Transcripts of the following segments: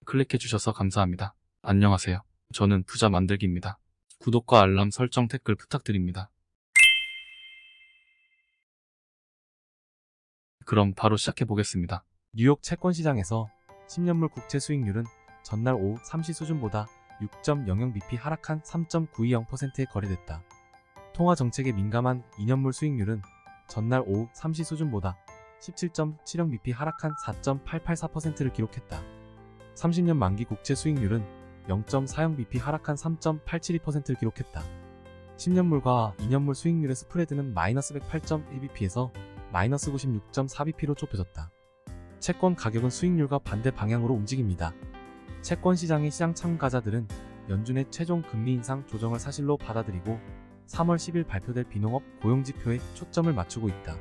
클릭해주셔서 감사합니다. 안녕하세요. 저는 부자 만들기입니다. 구독과 알람 설정 댓글 부탁드립니다. 그럼 바로 시작해보겠습니다. 뉴욕 채권시장에서 10년물 국채 수익률은 전날 오후 3시 수준보다 6.00bp 하락한 3.920%에 거래됐다. 통화 정책에 민감한 2년물 수익률은 전날 오후 3시 수준보다 17.70bp 하락한 4.884%를 기록했다. 30년 만기 국채 수익률은 0.40bp 하락한 3.872%를 기록했다. 10년물과 2년물 수익률의 스프레드는 마이너스 108.1bp에서 마이너스 96.4bp로 좁혀졌다. 채권 가격은 수익률과 반대 방향으로 움직입니다. 채권 시장의 시장 참가자들은 연준의 최종 금리 인상 조정을 사실로 받아들이고 3월 10일 발표될 비농업 고용지표에 초점을 맞추고 있다.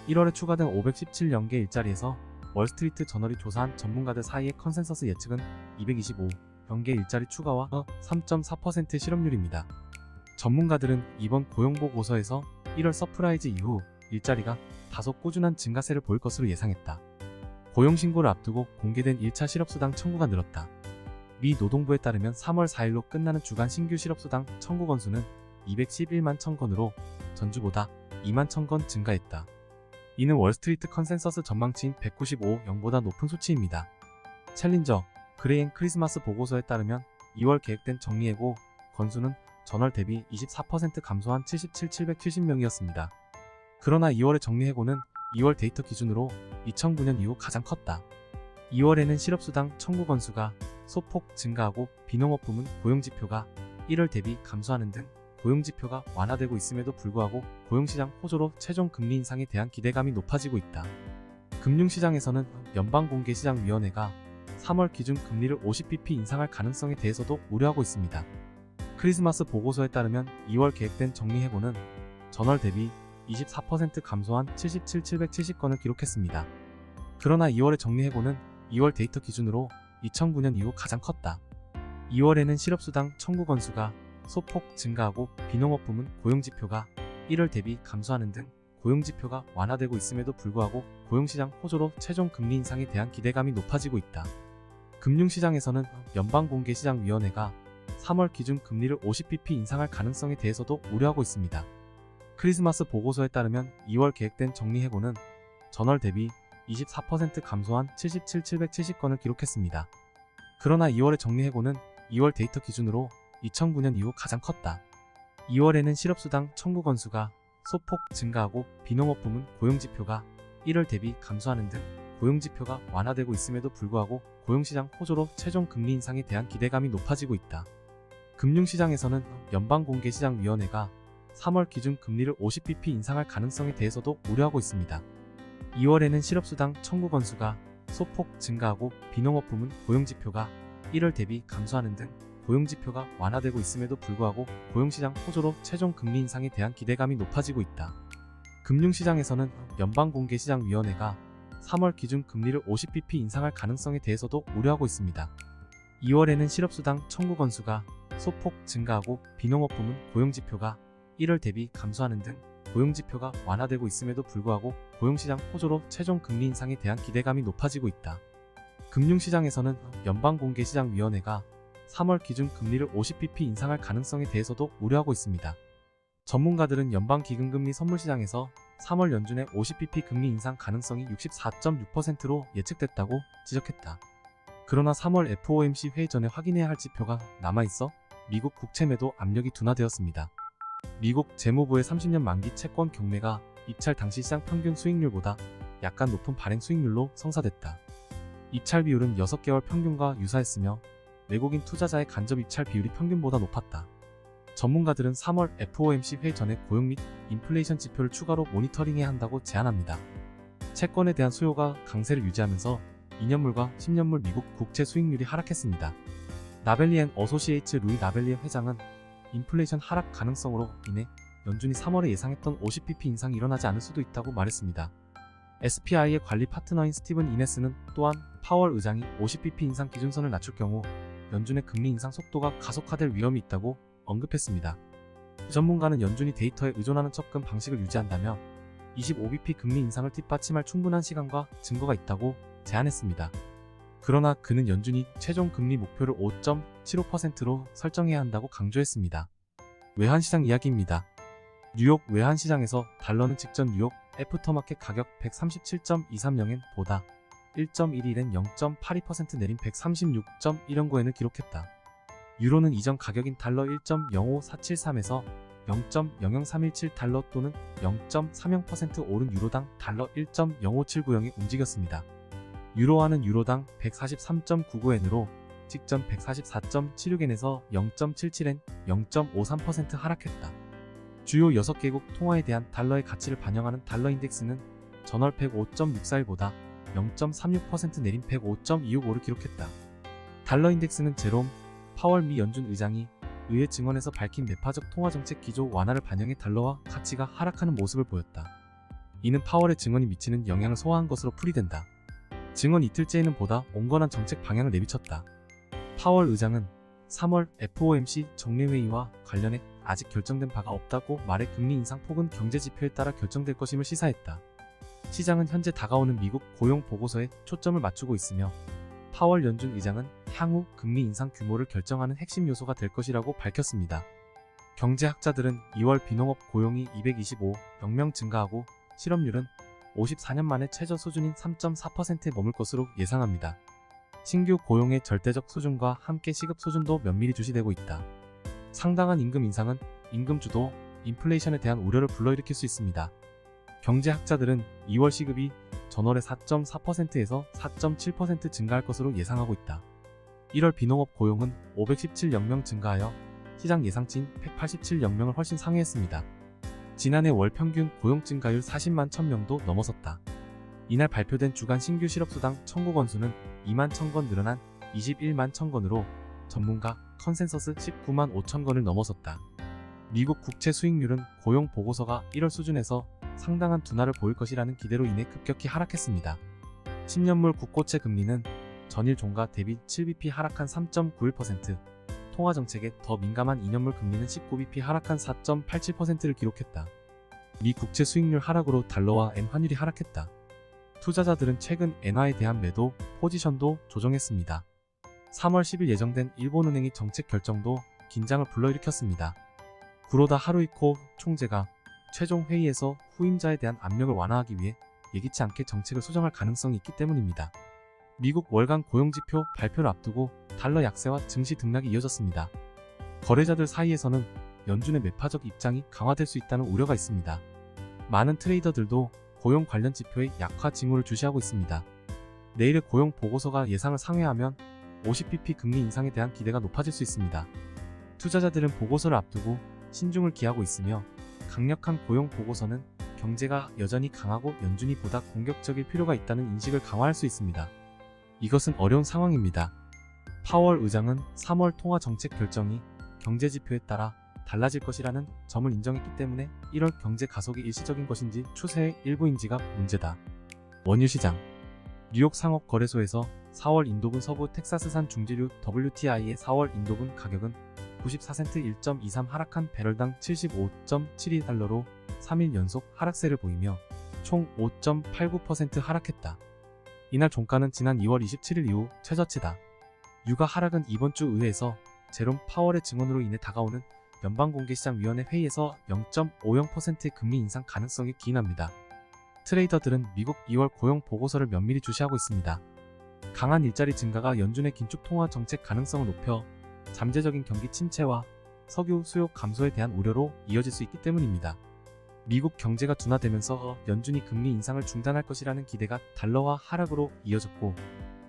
1월에 추가된 517연개 일자리에서 월스트리트 저널이 조사한 전문가들 사이의 컨센서스 예측은 225연개 일자리 추가와 3.4% 실업률입니다. 전문가들은 이번 고용보고서에서 1월 서프라이즈 이후 일자리가 다소 꾸준한 증가세를 보일 것으로 예상했다. 고용신고를 앞두고 공개된 1차 실업수당 청구가 늘었다. 미 노동부에 따르면 3월 4일로 끝나는 주간 신규 실업수당 청구 건수는 211만 1000건으로 전주보다 2만 1000건 증가했다. 이는 월스트리트 컨센서스 전망치인 195영보다 높은 수치입니다. 챌린저 그레인 크리스마스 보고서에 따르면 2월 계획된 정리해고 건수는 전월 대비 24% 감소한 77,770명이었습니다. 그러나 2월의 정리해고는 2월 데이터 기준으로 2009년 이후 가장 컸다. 2월에는 실업수당 청구 건수가 소폭 증가하고 비농업 부문 고용지표가 1월 대비 감소하는 등 고용지표가 완화되고 있음에도 불구하고 고용시장 호조로 최종 금리 인상에 대한 기대감이 높아지고 있다. 금융시장에서는 연방공개시장위원회가 3월 기준 금리를 50bp 인상할 가능성에 대해서도 우려하고 있습니다. 크리스마스 보고서에 따르면 2월 계획된 정리해고는 전월 대비 24% 감소한 77,770건을 기록했습니다. 그러나 2월의 정리해고는 2월 데이터 기준으로 2009년 이후 가장 컸다. 2월에는 실업수당 청구 건수가 소폭 증가하고 비농업 부문 고용지표가 1월 대비 감소하는 등 고용지표가 완화되고 있음에도 불구하고 고용시장 호조로 최종 금리 인상에 대한 기대감이 높아지고 있다. 금융시장에서는 연방공개시장위원회가 3월 기준 금리를 50bp 인상할 가능성에 대해서도 우려하고 있습니다. 크리스마스 보고서에 따르면 2월 계획된 정리해고는 전월 대비 24% 감소한 77,770건을 기록했습니다. 그러나 2월의 정리해고는 2월 데이터 기준으로 2009년 이후 가장 컸다. 2월에는 실업수당 청구 건수가 소폭 증가하고 비농업 부문 고용지표가 1월 대비 감소하는 등 고용지표가 완화되고 있음에도 불구하고 고용시장 호조로 최종 금리 인상에 대한 기대감이 높아지고 있다. 금융시장에서는 연방공개시장위원회가 3월 기준 금리를 50bp 인상할 가능성에 대해서도 우려하고 있습니다. 2월에는 실업수당 청구 건수가 소폭 증가하고 비농업 부문 고용지표가 1월 대비 감소하는 등 고용지표가 완화되고 있음에도 불구하고 고용시장 호조로 최종 금리 인상에 대한 기대감이 높아지고 있다. 금융시장에서는 연방공개시장위원회가 3월 기준 금리를 50bp 인상할 가능성에 대해서도 우려하고 있습니다. 2월에는 실업수당 청구 건수가 소폭 증가하고 비농업 부문 고용지표가 1월 대비 감소하는 등 고용지표가 완화되고 있음에도 불구하고 고용시장 호조로 최종 금리 인상에 대한 기대감이 높아지고 있다. 금융시장에서는 연방공개시장위원회가 3월 기준 금리를 50bp 인상할 가능성에 대해서도 우려하고 있습니다. 전문가들은 연방기금금리 선물시장에서 3월 연준의 50bp 금리 인상 가능성이 64.6%로 예측됐다고 지적했다. 그러나 3월 FOMC 회의 전에 확인해야 할 지표가 남아있어 미국 국채 매도 압력이 둔화되었습니다. 미국 재무부의 30년 만기 채권 경매가 입찰 당시 시장 평균 수익률보다 약간 높은 발행 수익률로 성사됐다. 입찰 비율은 6개월 평균과 유사했으며 외국인 투자자의 간접 입찰 비율이 평균보다 높았다. 전문가들은 3월 FOMC 회의 전에 고용 및 인플레이션 지표를 추가로 모니터링해야 한다고 제안합니다. 채권에 대한 수요가 강세를 유지하면서 2년물과 10년물 미국 국채 수익률이 하락했습니다. 나벨리 앤 어소시에이츠 루이 나벨리의 회장은 인플레이션 하락 가능성으로 인해 연준이 3월에 예상했던 50bp 인상이 일어나지 않을 수도 있다고 말했습니다. SPI의 관리 파트너인 스티븐 이네스는 또한 파월 의장이 50bp 인상 기준선을 낮출 경우 연준의 금리 인상 속도가 가속화될 위험이 있다고 언급했습니다. 전문가는 연준이 데이터에 의존하는 접근 방식을 유지한다며 25bp 금리 인상을 뒷받침할 충분한 시간과 증거가 있다고 제안했습니다. 그러나 그는 연준이 최종 금리 목표를 5.75%로 설정해야 한다고 강조했습니다. 외환시장 이야기입니다. 뉴욕 외환시장에서 달러는 직전 뉴욕 애프터마켓 가격 137.230엔보다 1.11엔 0.82% 내린 136.1연고엔을 기록했다. 유로는 이전 가격인 달러 1.05473에서 0.00317 또는 0.30% 오른 유로당 달러 1.05790에 움직였습니다. 유로화는 유로당 143.99엔으로 직전 144.76엔에서 0.77엔 0.53% 하락했다. 주요 6개국 통화에 대한 달러의 가치를 반영하는 달러 인덱스는 전월 105.641보다 0.36% 내린 105.265를 기록했다. 달러 인덱스는 제롬 파월 미 연준 의장이 의회 증언에서 밝힌 매파적 통화정책 기조 완화를 반영해 달러화 가치가 하락하는 모습을 보였다. 이는 파월의 증언이 미치는 영향을 소화한 것으로 풀이된다. 증언 이틀째에는 보다 온건한 정책 방향을 내비쳤다. 파월 의장은 3월 FOMC 정례회의와 관련해 아직 결정된 바가 없다고 말해 금리 인상 폭은 경제 지표에 따라 결정될 것임을 시사했다. 시장은 현재 다가오는 미국 고용 보고서에 초점을 맞추고 있으며 파월 연준 의장은 향후 금리 인상 규모를 결정하는 핵심 요소가 될 것이라고 밝혔습니다. 경제학자들은 2월 비농업 고용이 225명 증가하고 실업률은 54년 만에 최저 수준인 3.4%에 머물 것으로 예상합니다. 신규 고용의 절대적 수준과 함께 시급 수준도 면밀히 주시되고 있다. 상당한 임금 인상은 임금 주도 인플레이션에 대한 우려를 불러일으킬 수 있습니다. 경제학자들은 2월 시급이 전월의 4.4%에서 4.7% 증가할 것으로 예상하고 있다. 1월 비농업 고용은 517명 증가하여 시장 예상치인 187명을 훨씬 상회했습니다. 지난해 월 평균 고용 증가율 40만 1000명도 넘어섰다. 이날 발표된 주간 신규 실업수당 청구 건수는 2만 1000건 늘어난 21만 1000건으로 전문가 컨센서스 19만 5000건을 넘어섰다. 미국 국채 수익률은 고용 보고서가 1월 수준에서 상당한 둔화를 보일 것이라는 기대로 인해 급격히 하락했습니다. 10년물 국고채 금리는 전일 종가 대비 7bp 하락한 3.91%, 통화정책에 더 민감한 2년물 금리는 19bp 하락한 4.87%를 기록했다. 미 국채 수익률 하락으로 달러와 엔 환율이 하락했다. 투자자들은 최근 엔화에 대한 매도 포지션도 조정했습니다. 3월 10일 예정된 일본은행의 정책 결정도 긴장을 불러일으켰습니다. 구로다 하루이코 총재가 최종 회의에서 후임자에 대한 압력을 완화하기 위해 예기치 않게 정책을 수정할 가능성이 있기 때문입니다. 미국 월간 고용지표 발표를 앞두고 달러 약세와 증시 등락이 이어졌습니다. 거래자들 사이에서는 연준의 매파적 입장이 강화될 수 있다는 우려가 있습니다. 많은 트레이더들도 고용 관련 지표의 약화 징후를 주시하고 있습니다. 내일의 고용 보고서가 예상을 상회하면 50bp 금리 인상에 대한 기대가 높아질 수 있습니다. 투자자들은 보고서를 앞두고 신중을 기하고 있으며 강력한 고용 보고서는 경제가 여전히 강하고 연준이 보다 공격적일 필요가 있다는 인식을 강화할 수 있습니다. 이것은 어려운 상황입니다. 파월 의장은 3월 통화 정책 결정이 경제 지표에 따라 달라질 것이라는 점을 인정했기 때문에 1월 경제 가속이 일시적인 것인지 추세의 일부인지가 문제다. 원유 시장. 뉴욕 상업 거래소에서 4월 인도분 서부 텍사스산 중지류 WTI의 4월 인도분 가격은 94센트 1.23 하락한 배럴당 75.72달러로 3일 연속 하락세를 보이며 총 5.89% 하락했다. 이날 종가는 지난 2월 27일 이후 최저치다. 유가 하락은 이번 주 의회에서 제롬 파월의 증언으로 인해 다가오는 연방공개시장위원회 회의에서 0.50%의 금리 인상 가능성이 기인합니다. 트레이더들은 미국 2월 고용 보고서를 면밀히 주시하고 있습니다. 강한 일자리 증가가 연준의 긴축 통화 정책 가능성을 높여 잠재적인 경기 침체와 석유 수요 감소에 대한 우려로 이어질 수 있기 때문입니다. 미국 경제가 둔화되면서 연준이 금리 인상을 중단할 것이라는 기대가 달러화 하락으로 이어졌고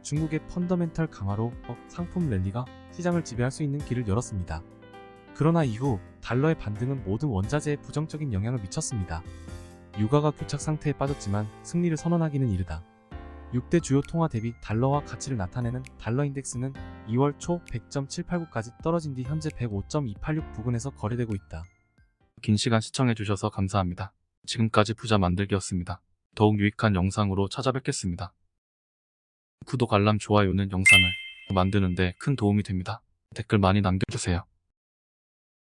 중국의 펀더멘털 강화로 상품 랠리가 시장을 지배할 수 있는 길을 열었습니다. 그러나 이후 달러의 반등은 모든 원자재에 부정적인 영향을 미쳤습니다. 유가가 교착 상태에 빠졌지만 승리를 선언하기는 이르다. 6대 주요 통화 대비 달러화 가치를 나타내는 달러 인덱스는 2월 초 100.789까지 떨어진 뒤 현재 105.286 부근에서 거래되고 있다. 긴 시간 시청해주셔서 감사합니다. 지금까지 부자 만들기였습니다. 더욱 유익한 영상으로 찾아뵙겠습니다. 구독, 알람, 좋아요는 영상을 만드는데 큰 도움이 됩니다. 댓글 많이 남겨주세요.